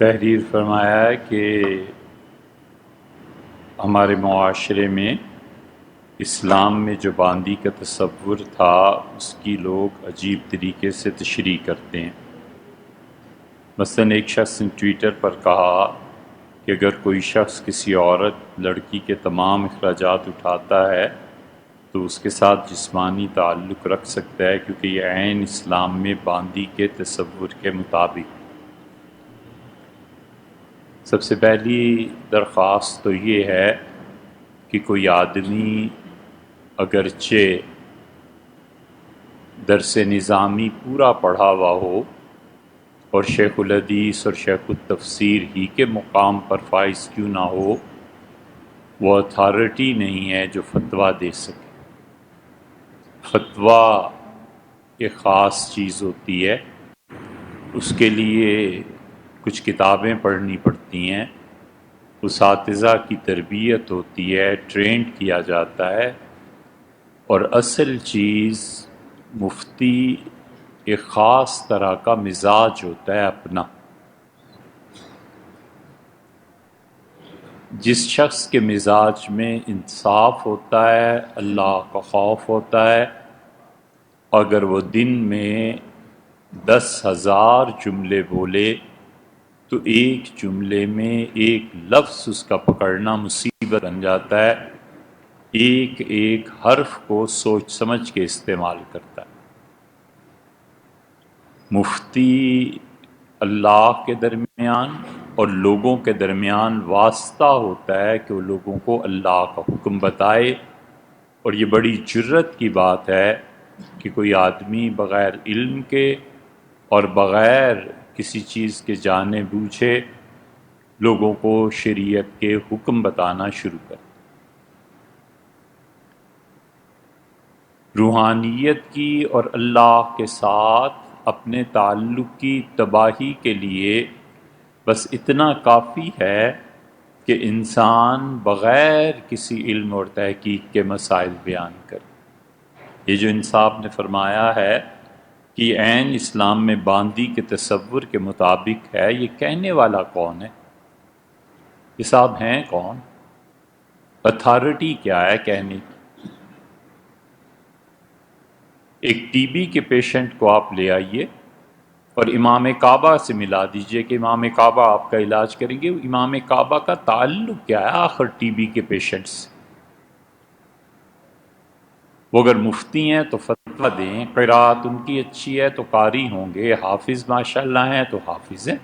تحریر فرمایا ہے کہ ہمارے معاشرے میں اسلام میں جو باندی کا تصور تھا اس کی لوگ عجیب طریقے سے تشریح کرتے ہیں۔ مثلا ایک شخص نے ٹویٹر پر کہا کہ اگر کوئی شخص کسی عورت لڑکی کے تمام اخراجات اٹھاتا ہے تو اس کے ساتھ جسمانی تعلق رکھ سکتا ہے، کیونکہ یہ عین اسلام میں باندی کے تصور کے مطابق۔ سب سے پہلی درخواست تو یہ ہے کہ کوئی آدمی اگرچہ درس نظامی پورا پڑھا ہوا ہو اور شیخ الحدیث اور شیخ التفسیر ہی کے مقام پر فائز کیوں نہ ہو، وہ اتھارٹی نہیں ہے جو فتویٰ دے سکے۔ فتویٰ ایک خاص چیز ہوتی ہے، اس کے لیے کچھ کتابیں پڑھنی پڑتی ہیں، اساتذہ کی تربیت ہوتی ہے، ٹرینڈ کیا جاتا ہے، اور اصل چیز مفتی ایک خاص طرح کا مزاج ہوتا ہے اپنا۔ جس شخص کے مزاج میں انصاف ہوتا ہے، اللہ کا خوف ہوتا ہے، اگر وہ دن میں 10,000 جملے بولے تو ایک جملے میں ایک لفظ اس کا پکڑنا مصیبت بن جاتا ہے، ایک ایک حرف کو سوچ سمجھ کے استعمال کرتا ہے۔ مفتی اللہ کے درمیان اور لوگوں کے درمیان واسطہ ہوتا ہے کہ وہ لوگوں کو اللہ کا حکم بتائے، اور یہ بڑی جرت کی بات ہے کہ کوئی آدمی بغیر علم کے اور بغیر کسی چیز کے جانے بوجھے لوگوں کو شریعت کے حکم بتانا شروع کرے۔ روحانیت کی اور اللہ کے ساتھ اپنے تعلق کی تباہی کے لیے بس اتنا کافی ہے کہ انسان بغیر کسی علم اور تحقیق کے مسائل بیان کرے۔ یہ جو انصاف نے فرمایا ہے کہ یہ عین اسلام میں باندی کے تصور کے مطابق ہے، یہ کہنے والا کون ہے؟ یہ صاحب ہیں کون؟ اتھارٹی کیا ہے کہنے کی؟ ایک ٹی بی کے پیشنٹ کو آپ لے آئیے اور امام کعبہ سے ملا دیجئے کہ امام کعبہ آپ کا علاج کریں گے۔ امام کعبہ کا تعلق کیا ہے آخر ٹی بی کے پیشنٹ سے؟ وہ اگر مفتی ہیں تو فتویٰ دیں، قرات ان کی اچھی ہے تو قاری ہوں گے، حافظ ماشاءاللہ ہیں تو حافظ ہیں۔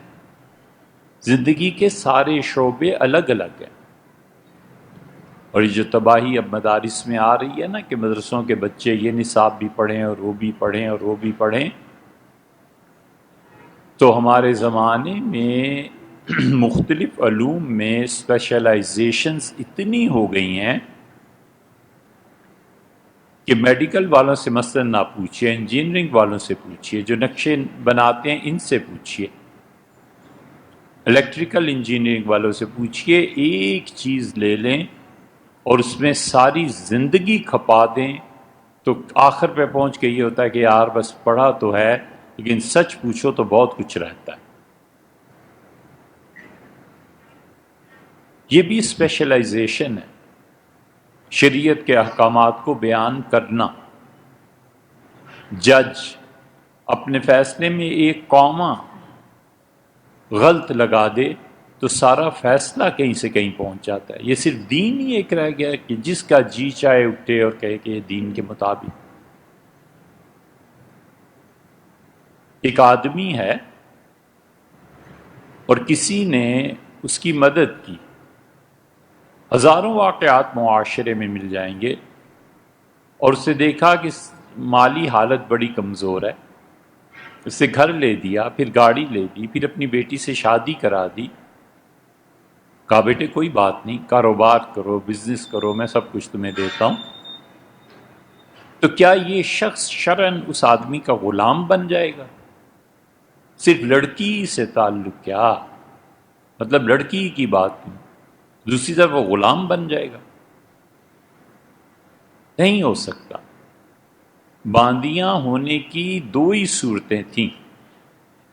زندگی کے سارے شعبے الگ الگ ہیں، اور یہ جو تباہی اب مدارس میں آ رہی ہے نا کہ مدرسوں کے بچے یہ نصاب بھی پڑھیں اور وہ بھی پڑھیں اور وہ بھی پڑھیں، تو ہمارے زمانے میں مختلف علوم میں اسپیشلائزیشنز اتنی ہو گئی ہیں کہ میڈیکل والوں سے مثلا نہ پوچھئے، انجینئرنگ والوں سے پوچھئے، جو نقشے بناتے ہیں ان سے پوچھئے، الیکٹریکل انجینئرنگ والوں سے پوچھئے، ایک چیز لے لیں اور اس میں ساری زندگی کھپا دیں تو آخر پہ پہنچ کے یہ ہوتا ہے کہ یار بس پڑھا تو ہے لیکن سچ پوچھو تو بہت کچھ رہتا ہے۔ یہ بھی اسپیشلائزیشن ہے، شریعت کے احکامات کو بیان کرنا۔ جج اپنے فیصلے میں ایک کامہ غلط لگا دے تو سارا فیصلہ کہیں سے کہیں پہنچ جاتا ہے۔ یہ صرف دین ہی ایک رہ گیا کہ جس کا جی چاہے اٹھے اور کہے کہ یہ دین کے مطابق۔ ایک آدمی ہے اور کسی نے اس کی مدد کی، ہزاروں واقعات معاشرے میں مل جائیں گے، اور اسے دیکھا کہ مالی حالت بڑی کمزور ہے، اسے گھر لے دیا، پھر گاڑی لے دی، پھر اپنی بیٹی سے شادی کرا دی، کہا بیٹے کوئی بات نہیں، کاروبار کرو، بزنس کرو، میں سب کچھ تمہیں دیتا ہوں۔ تو کیا یہ شخص شرعاً اس آدمی کا غلام بن جائے گا؟ صرف لڑکی سے تعلق کیا، مطلب لڑکی کی بات نہیں، دوسری طرف وہ غلام بن جائے گا؟ نہیں ہو سکتا۔ باندیاں ہونے کی دو ہی صورتیں تھیں،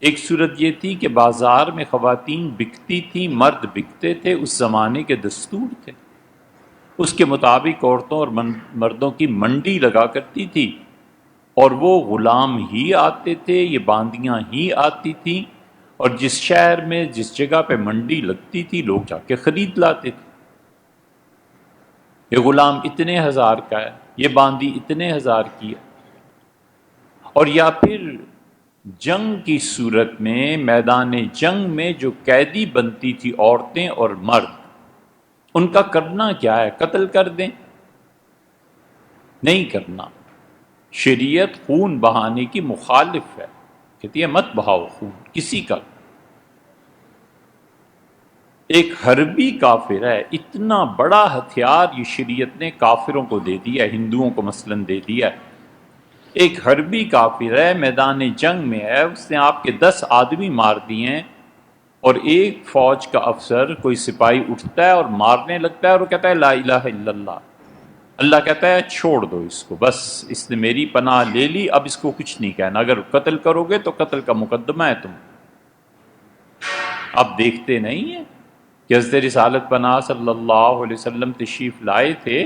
ایک صورت یہ تھی کہ بازار میں خواتین بکتی تھیں، مرد بکتے تھے، اس زمانے کے دستور تھے، اس کے مطابق عورتوں اور مردوں کی منڈی لگا کرتی تھی، اور وہ غلام ہی آتے تھے، یہ باندیاں ہی آتی تھیں، اور جس شہر میں جس جگہ پہ منڈی لگتی تھی لوگ جا کے خرید لاتے تھے۔ یہ غلام اتنے ہزار کا ہے، یہ باندی اتنے ہزار کی ہے۔ اور یا پھر جنگ کی صورت میں، میدان جنگ میں جو قیدی بنتی تھی عورتیں اور مرد، ان کا کرنا کیا ہے؟ قتل کر دیں؟ نہیں کرنا۔ شریعت خون بہانے کی مخالف ہے، کہتی ہے مت بہاؤ خون کسی کا۔ ایک حربی کافر ہے، اتنا بڑا ہتھیار یہ شریعت نے کافروں کو دے دیا، ہندوؤں کو مثلاً دے دیا ہے۔ ایک حربی کافر ہے، میدان جنگ میں ہے، اس نے آپ کے 10 آدمی مار دیے ہیں، اور ایک فوج کا افسر کوئی سپاہی اٹھتا ہے اور مارنے لگتا ہے، اور وہ کہتا ہے لا الہ الا اللہ۔ اللہ کہتا ہے چھوڑ دو اس کو، بس اس نے میری پناہ لے لی، اب اس کو کچھ نہیں کہنا، اگر قتل کرو گے تو قتل کا مقدمہ ہے تم۔ اب دیکھتے نہیں ہیں کہ حضرت رسالت پناہ صلی اللہ علیہ وسلم تشریف لائے تھے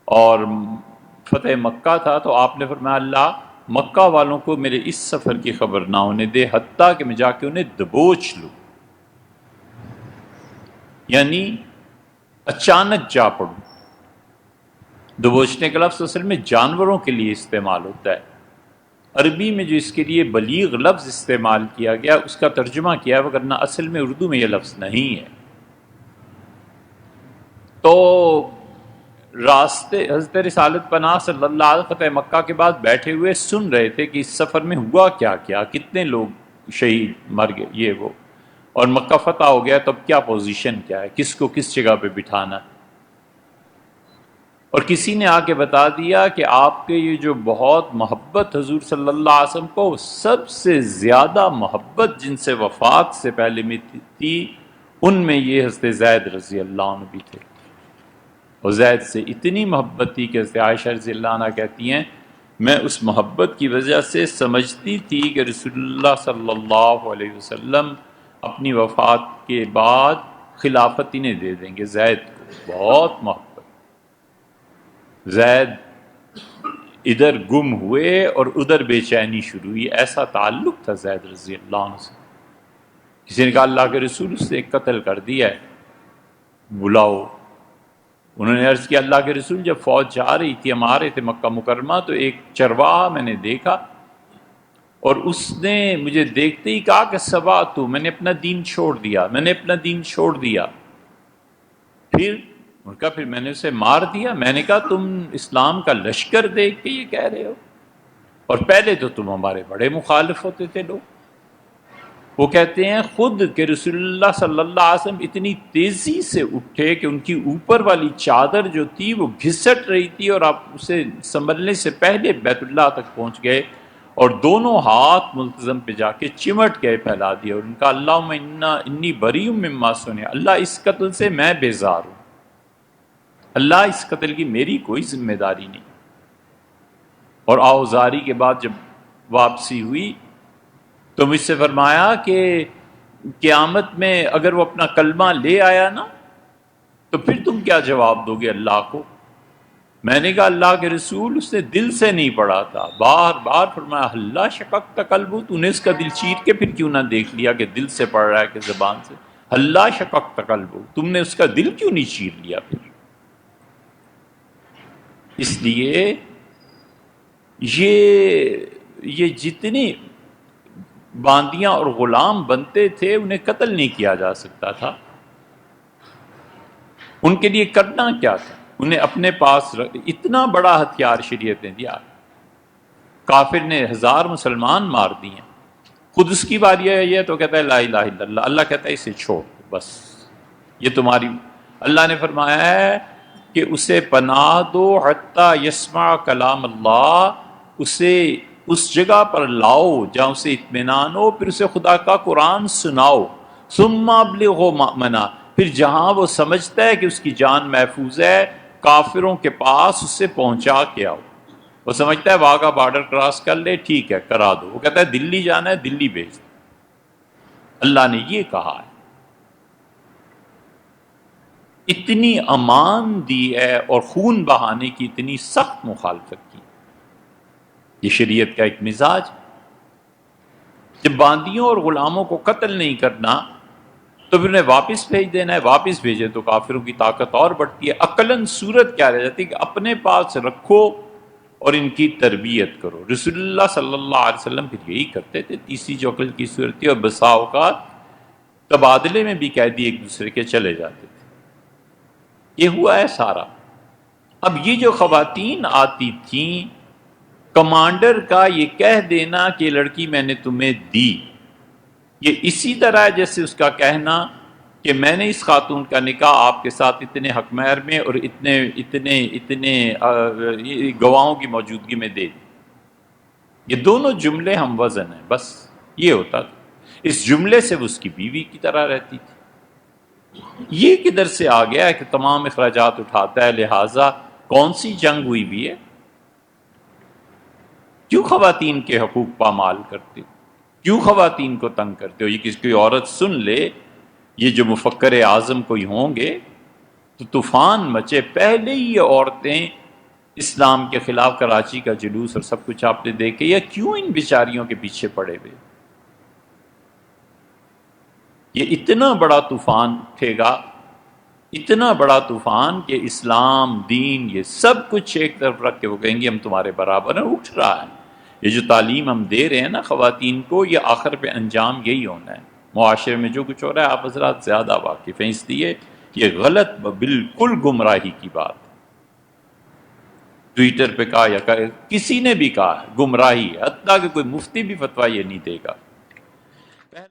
اور فتح مکہ تھا، تو آپ نے فرمایا اللہ مکہ والوں کو میرے اس سفر کی خبر نہ ہونے دے، حتیٰ کہ میں جا کے انہیں دبوچ لوں، یعنی اچانک جا پڑوں۔ دبوچنے کا لفظ اصل میں جانوروں کے لیے استعمال ہوتا ہے، عربی میں جو اس کے لیے بلیغ لفظ استعمال کیا گیا اس کا ترجمہ کیا ہے، وگرنہ اصل میں اردو میں یہ لفظ نہیں ہے۔ تو راستے حضرت رسالت پناہ صلی اللہ علیہ وسلم فتح مکہ کے بعد بیٹھے ہوئے سن رہے تھے کہ اس سفر میں ہوا کیا کیا، کتنے لوگ شہید مر گئے، یہ وہ، اور مکہ فتح ہو گیا تو اب کیا پوزیشن کیا ہے، کس کو کس جگہ پہ بٹھانا ہے۔ اور کسی نے آ کے بتا دیا کہ آپ کے یہ جو بہت محبت حضور صلی اللہ علیہ وسلم کو، سب سے زیادہ محبت جن سے وفات سے پہلے میں تھی ان میں یہ حضرت زید رضی اللہ عنہ بھی تھے، اور زید سے اتنی محبت تھی کہ حضرت عائشہ رضی اللہ عنہ کہتی ہیں میں اس محبت کی وجہ سے سمجھتی تھی کہ رسول اللہ صلی اللہ علیہ وسلم اپنی وفات کے بعد خلافت انہیں دے دیں گے، زید کو بہت محبت۔ زید ادھر گم ہوئے اور ادھر بے چینی شروع ہوئی، ایسا تعلق تھا زید رضی اللہ عنہ سے۔ کسی نے کہا اللہ کے رسول اس نے قتل کر دیا ہے، بلاؤ۔ انہوں نے عرض کیا اللہ کے رسول جب فوج جا رہی تھی، ہم آ رہے تھے مکہ مکرمہ، تو ایک چرواہا میں نے دیکھا، اور اس نے مجھے دیکھتے ہی کہا کہ سبا تو، میں نے اپنا دین چھوڑ دیا، میں نے اپنا دین چھوڑ دیا۔ پھر میں نے اسے مار دیا۔ میں نے کہا تم اسلام کا لشکر دیکھ کے یہ کہہ رہے ہو، اور پہلے تو تم ہمارے بڑے مخالف ہوتے تھے لوگ۔ وہ کہتے ہیں خود کہ رسول اللہ صلی اللہ علیہ وسلم اتنی تیزی سے اٹھے کہ ان کی اوپر والی چادر جو تھی وہ گھسٹ رہی تھی، اور آپ اسے سنبھلنے سے پہلے بیت اللہ تک پہنچ گئے، اور دونوں ہاتھ ملتزم پہ جا کے چمٹ گئے، پھیلا دیا، اور ان کا اللہم انی بریء مما صنع، اللہ اس قتل سے میں بیزار ہوں، اللہ اس قتل کی میری کوئی ذمہ داری نہیں۔ اور آوزاری کے بعد جب واپسی ہوئی تو مجھ سے فرمایا کہ قیامت میں اگر وہ اپنا کلمہ لے آیا نا تو پھر تم کیا جواب دو گے اللہ کو؟ میں نے کہا اللہ کے رسول اس نے دل سے نہیں پڑھا تھا، بار بار فرمایا اللہ شققت قلبہ، تو نے اس کا دل چیر کے پھر کیوں نہ دیکھ لیا کہ دل سے پڑھ رہا ہے کہ زبان سے؟ اللہ شققت قلبہ، تم نے اس کا دل کیوں نہیں چیر لیا پھر؟ اس لیے یہ جتنی باندیاں اور غلام بنتے تھے انہیں قتل نہیں کیا جا سکتا تھا، ان کے لیے کرنا کیا تھا؟ انہیں اپنے پاس اتنا بڑا ہتھیار شریعت نے دیا، کافر نے 1000 مسلمان مار دیے، خود اس کی باری آئی ہے تو کہتا ہے لا الہ الا اللہ، اللہ کہتا ہے اسے چھوڑ بس، یہ تمہاری، اللہ نے فرمایا ہے کہ اسے پناہ دو حتی یسمع کلام اللہ، اسے اس جگہ پر لاؤ جہاں اسے اطمینان ہو، پھر اسے خدا کا قرآن سناؤ، ثم ابلغوا مأمنا، پھر جہاں وہ سمجھتا ہے کہ اس کی جان محفوظ ہے کافروں کے پاس اسے پہنچا کے آؤ۔ وہ سمجھتا ہے واگا بارڈر کراس کر لے، ٹھیک ہے کرا دو، وہ کہتا ہے دلی جانا ہے دلی بھیج دو، اللہ نے یہ کہا ہے، اتنی امان دی ہے اور خون بہانے کی اتنی سخت مخالفت کی۔ یہ شریعت کا ایک مزاج ہے۔ جب باندیوں اور غلاموں کو قتل نہیں کرنا تو پھر انہیں واپس بھیج دینا ہے، واپس بھیجے تو کافروں کی طاقت اور بڑھتی ہے۔ عقلاً صورت کیا رہ جاتی ہے کہ اپنے پاس رکھو اور ان کی تربیت کرو۔ رسول اللہ صلی اللہ علیہ وسلم پھر یہی کرتے تھے، تیسری جو عقل کی صورت تھی، اور بسا اوقات تبادلے میں بھی قیدی ایک دوسرے کے چلے جاتے تھے۔ یہ ہوا ہے سارا۔ اب یہ جو خواتین آتی تھیں، کمانڈر کا یہ کہہ دینا کہ یہ لڑکی میں نے تمہیں دی، یہ اسی طرح ہے جیسے اس کا کہنا کہ میں نے اس خاتون کا نکاح آپ کے ساتھ اتنے حق مہر میں اور اتنے اتنے اتنے گواہوں کی موجودگی میں دے دی۔ یہ دونوں جملے ہم وزن ہیں، بس یہ ہوتا تھا۔ اس جملے سے وہ اس کی بیوی کی طرح رہتی تھی۔ یہ کدھر سے آ گیا ہے کہ تمام اخراجات اٹھاتا ہے، لہٰذا کون سی جنگ ہوئی بھی ہے؟ کیوں خواتین کے حقوق پامال کرتے ہو؟ کیوں خواتین کو تنگ کرتے ہو؟ یہ کسی کوئی عورت سن لے، یہ جو مفکر اعظم کوئی ہوں گے تو طوفان مچے۔ پہلے ہی یہ عورتیں اسلام کے خلاف کراچی کا جلوس اور سب کچھ آپ نے دیکھے، یا کیوں ان بیچاریوں کے پیچھے پڑے ہوئے؟ یہ اتنا بڑا طوفان اٹھے گا، اتنا بڑا طوفان کہ اسلام، دین، یہ سب کچھ ایک طرف رکھ کے وہ کہیں گے ہم تمہارے برابر ہیں۔ اٹھ رہا ہے یہ جو تعلیم ہم دے رہے ہیں نا خواتین کو، یہ آخر پہ انجام یہی ہونا ہے۔ معاشرے میں جو کچھ ہو رہا ہے آپ حضرات زیادہ واقف ہیں، اس لیے یہ غلط، بالکل گمراہی کی بات۔ ٹویٹر پہ کہا یا کسی نے بھی کہا ہے، گمراہی ہے، حتیٰ کہ کوئی مفتی بھی فتویٰ یہ نہیں دے گا۔